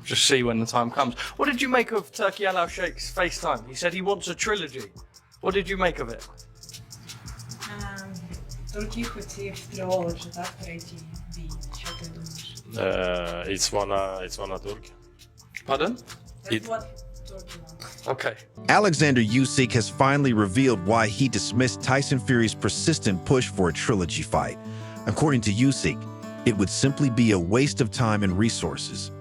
just see when the time comes. What did you make of Turki Al Sheikh's FaceTime? He said he wants a trilogy. What did you make of it? Turki хотів трилогію, так, третій бій. Що ти думаєш? It's wanna Turkey. Pardon? That's what Turkey wants. Okay. Oleksandr Usyk has finally revealed why he dismissed Tyson Fury's persistent push for a trilogy fight. According to Usyk, it would simply be a waste of time and resources.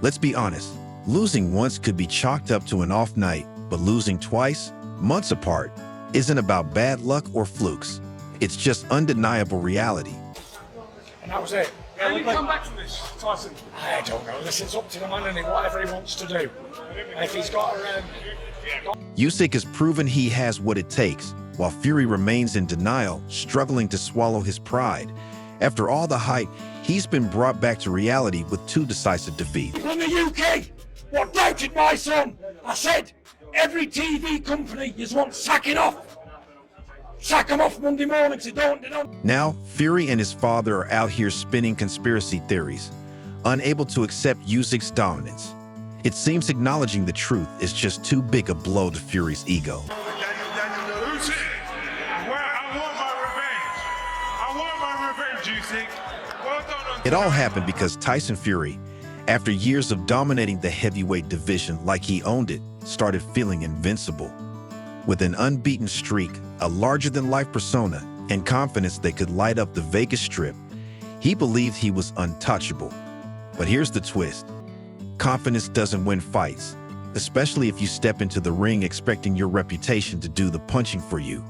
Let's be honest, losing once could be chalked up to an off night, but losing twice, months apart, isn't about bad luck or flukes. It's just undeniable reality. And that was it. How do you come back from this, Tyson? I don't know. This is up to the man and whatever he wants to do. If he's got Usyk has proven he has what it takes, while Fury remains in denial, struggling to swallow his pride. After all the hype, he's been brought back to reality with 2 decisive defeats. From the UK, what doubted my son? I said, every TV company is one sacking off. Sack him off Monday morning, so don't. Now, Fury and his father are out here spinning conspiracy theories, unable to accept Usyk's dominance. It seems acknowledging the truth is just too big a blow to Fury's ego. It all happened because Tyson Fury, after years of dominating the heavyweight division like he owned it, started feeling invincible. With an unbeaten streak, a larger-than-life persona, and confidence that could light up the Vegas Strip, he believed he was untouchable. But here's the twist. Confidence doesn't win fights, especially if you step into the ring expecting your reputation to do the punching for you.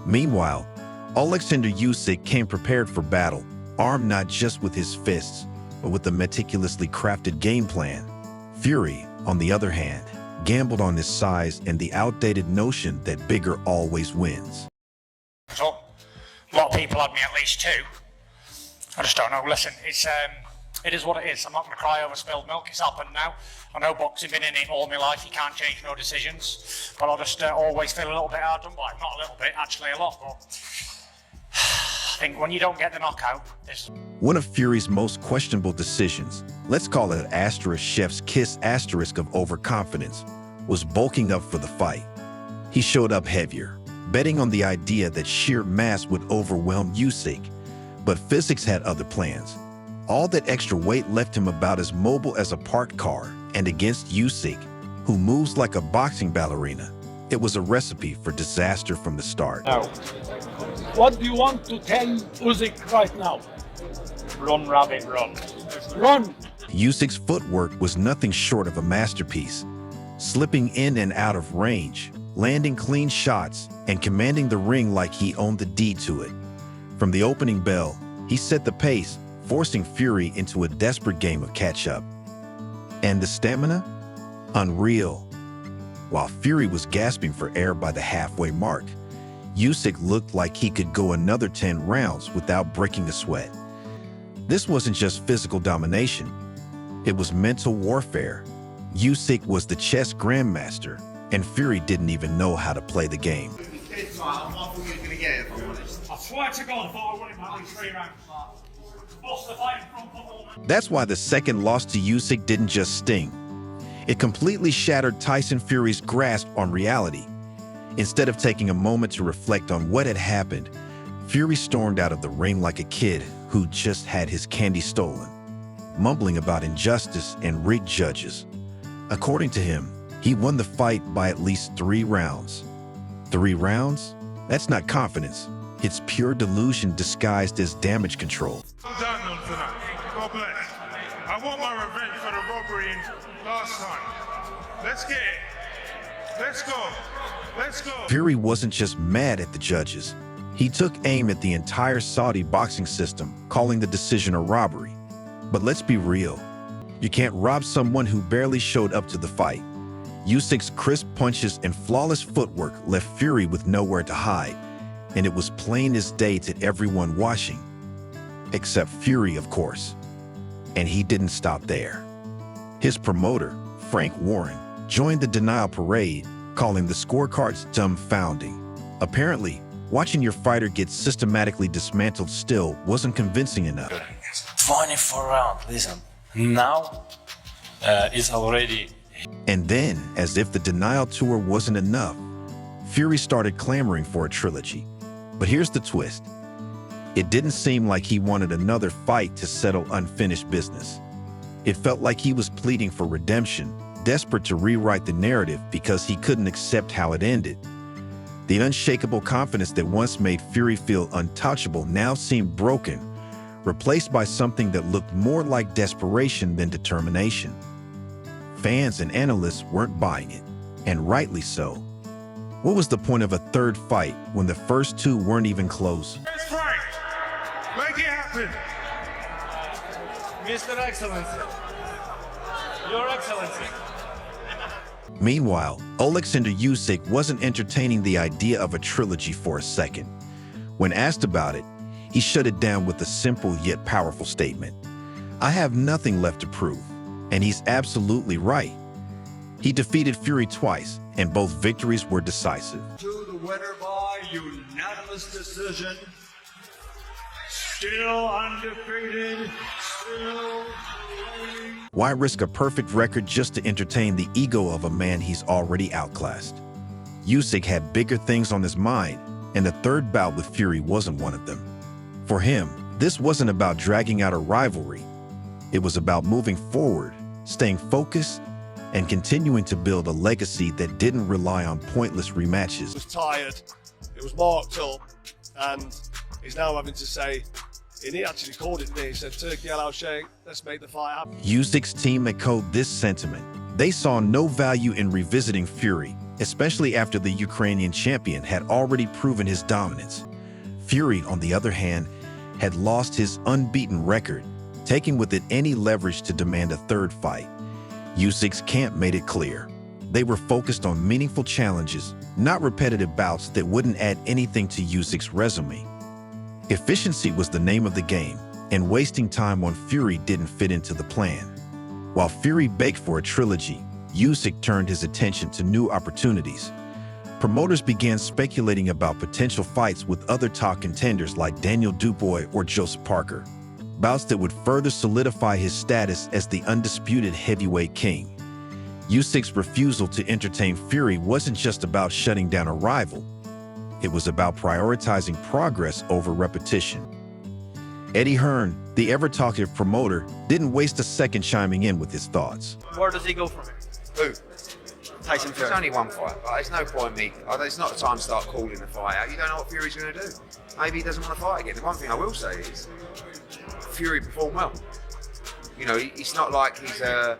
Meanwhile, Oleksandr Usyk came prepared for battle, armed not just with his fists, but with a meticulously crafted game plan. Fury, on the other hand, gambled on his size and the outdated notion that bigger always wins. So, a lot of people had me at least 2. I just don't know. Listen, it is what it is. I'm not going to cry over spilled milk. It's happened now. I know boxing, been in it all my life. You can't change no decisions. But I just always feel a little bit hard done by. Not a little bit, actually a lot. But I think when you don't get the knockout, this. One of Fury's most questionable decisions, let's call it asterisk chef's kiss asterisk of overconfidence, was bulking up for the fight. He showed up heavier, betting on the idea that sheer mass would overwhelm Usyk. But physics had other plans. All that extra weight left him about as mobile as a parked car, and against Usyk, who moves like a boxing ballerina, it was a recipe for disaster from the start. Now, what do you want to tell Usyk right now? Run, rabbit, run. Run! Usyk's footwork was nothing short of a masterpiece, slipping in and out of range, landing clean shots, and commanding the ring like he owned the deed to it. From the opening bell, he set the pace, forcing Fury into a desperate game of catch-up. And the stamina? Unreal. While Fury was gasping for air by the halfway mark, Usyk looked like he could go another 10 rounds without breaking a sweat. This wasn't just physical domination. It was mental warfare. Usyk was the chess grandmaster, and Fury didn't even know how to play the game. I swear to God, I thought I won him that in 3 rounds. Lost the fight in front of. That's why the second loss to Usyk didn't just sting. It completely shattered Tyson Fury's grasp on reality. Instead of taking a moment to reflect on what had happened, Fury stormed out of the ring like a kid who just had his candy stolen, mumbling about injustice and rigged judges. According to him, he won the fight by at least 3 rounds. 3 rounds? That's not confidence. It's pure delusion disguised as damage control. Well done on tonight. God bless. I want my revenge for the robbery last time. Let's get it. Let's go. Let's go. Fury wasn't just mad at the judges. He took aim at the entire Saudi boxing system, calling the decision a robbery. But let's be real. You can't rob someone who barely showed up to the fight. Usyk's crisp punches and flawless footwork left Fury with nowhere to hide, and it was plain as day to everyone watching. Except Fury, of course. And he didn't stop there. His promoter, Frank Warren, joined the denial parade, calling the scorecards dumbfounding. Apparently, watching your fighter get systematically dismantled still wasn't convincing enough. 24 rounds, listen. Now, is already. And then, as if the denial tour wasn't enough, Fury started clamoring for a trilogy. But here's the twist. It didn't seem like he wanted another fight to settle unfinished business. It felt like he was pleading for redemption, desperate to rewrite the narrative because he couldn't accept how it ended. The unshakable confidence that once made Fury feel untouchable now seemed broken, replaced by something that looked more like desperation than determination. Fans and analysts weren't buying it, and rightly so. What was the point of a third fight when the first two weren't even close? Let's fight. Make it happen. Mr. Excellency, Your Excellency. Meanwhile, Oleksandr Usyk wasn't entertaining the idea of a trilogy for a second. When asked about it, he shut it down with a simple yet powerful statement. "I have nothing left to prove," and he's absolutely right. He defeated Fury twice, and both victories were decisive. To the winner by unanimous decision. Still undefeated, still reigning. Why risk a perfect record just to entertain the ego of a man he's already outclassed? Usyk had bigger things on his mind, and the third bout with Fury wasn't one of them. For him, this wasn't about dragging out a rivalry. It was about moving forward, staying focused, and continuing to build a legacy that didn't rely on pointless rematches. Was tired, it was marked up, and he's now having to say, and he actually called it there. He said, "Turkey Al Sheikh, let's make the fight happen." Usyk's team echoed this sentiment. They saw no value in revisiting Fury, especially after the Ukrainian champion had already proven his dominance. Fury, on the other hand, had lost his unbeaten record, taking with it any leverage to demand a third fight. Usyk's camp made it clear. They were focused on meaningful challenges, not repetitive bouts that wouldn't add anything to Usyk's resume. Efficiency was the name of the game, and wasting time on Fury didn't fit into the plan. While Fury begged for a trilogy, Usyk turned his attention to new opportunities. Promoters began speculating about potential fights with other top contenders like Daniel Dubois or Joseph Parker, bouts that would further solidify his status as the undisputed heavyweight king. Usyk's refusal to entertain Fury wasn't just about shutting down a rival. It was about prioritizing progress over repetition. Eddie Hearn, the ever-talkative promoter, didn't waste a second chiming in with his thoughts. Where does he go from here? Who? Tyson There's Fury. only one fight. There's no point in me. It's not the time to start calling the fight out. You don't know what Fury's going to do. Maybe he doesn't want to fight again. The one thing I will say is Fury performed well. You know, it's not like he's a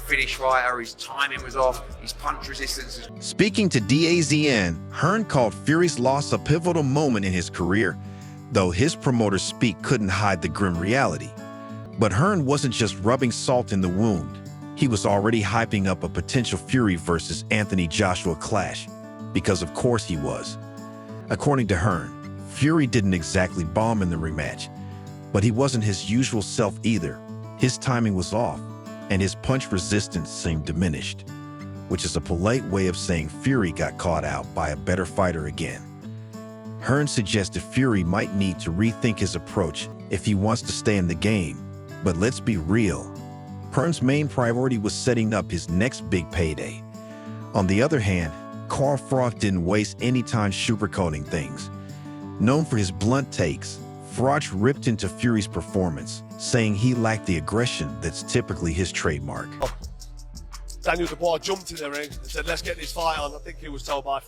finish fighter. His timing was off. His punch resistance is... Speaking to DAZN, Hearn called Fury's loss a pivotal moment in his career, though his promoter's speak couldn't hide the grim reality. But Hearn wasn't just rubbing salt in the wound. He was already hyping up a potential Fury versus Anthony Joshua clash, because of course he was. According to Hearn, Fury didn't exactly bomb in the rematch, but he wasn't his usual self either. His timing was off, and his punch resistance seemed diminished, which is a polite way of saying Fury got caught out by a better fighter again. Hearn suggested Fury might need to rethink his approach if he wants to stay in the game, but let's be real. Hearn's main priority was setting up his next big payday. On the other hand, Carl Froch didn't waste any time sugarcoating things. Known for his blunt takes, Froch ripped into Fury's performance, saying he lacked the aggression that's typically his trademark. Daniel Dubois jumped in the ring and said, "Let's get this fight on." I think he was told by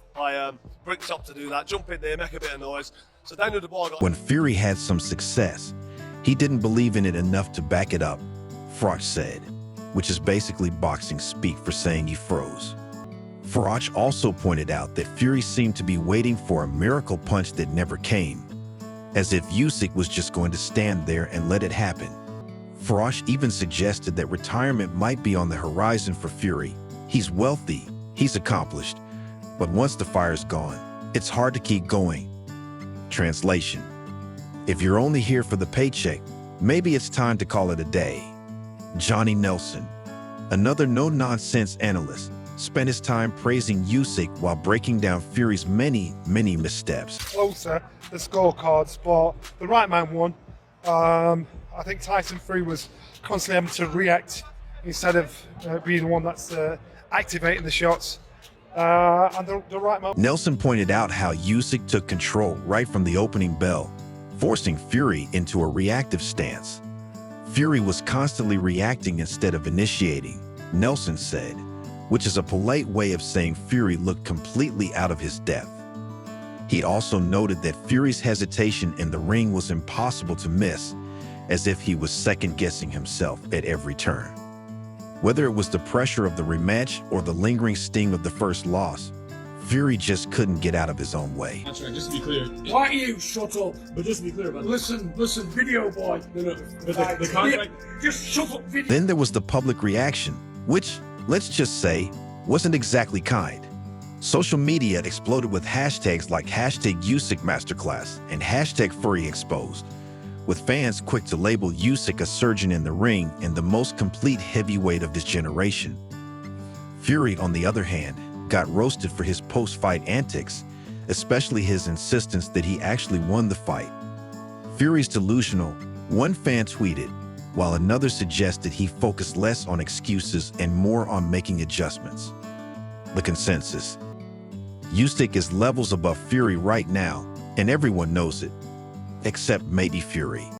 Bricktop to do that. Jump in there, make a bit of noise. So Daniel Dubois got... When Fury had some success, he didn't believe in it enough to back it up, Froch said, which is basically boxing speak for saying he froze. Froch also pointed out that Fury seemed to be waiting for a miracle punch that never came, as if Usyk was just going to stand there and let it happen. Froch even suggested that retirement might be on the horizon for Fury. He's wealthy, he's accomplished, but once the fire's gone, it's hard to keep going. Translation: if you're only here for the paycheck, maybe it's time to call it a day. Johnny Nelson, another no-nonsense analyst, spent his time praising Usyk while breaking down Fury's many missteps. Closer, the scorecards, but the right man won. I think Tyson Fury was constantly having to react instead of being the one that's activating the shots. And the right moment. Nelson pointed out how Usyk took control right from the opening bell, forcing Fury into a reactive stance. Fury was constantly reacting instead of initiating, Nelson said, which is a polite way of saying Fury looked completely out of his depth. He also noted that Fury's hesitation in the ring was impossible to miss, as if he was second-guessing himself at every turn. Whether it was the pressure of the rematch or the lingering sting of the first loss, Fury just couldn't get out of his own way. That's right, just to be clear. Why don't you shut up? But just to be clear about Listen, video boy. No, but the contract... Just shut up, video. Then there was the public reaction, which, let's just say, wasn't exactly kind. Social media exploded with hashtags like #Usyk Masterclass and #Fury Exposed, with fans quick to label Usyk a surgeon in the ring and the most complete heavyweight of this generation. Fury, on the other hand, got roasted for his post-fight antics, especially his insistence that he actually won the fight. Fury's delusional, one fan tweeted, while another suggested he focus less on excuses and more on making adjustments. The consensus: Usyk is levels above Fury right now, and everyone knows it, except maybe Fury.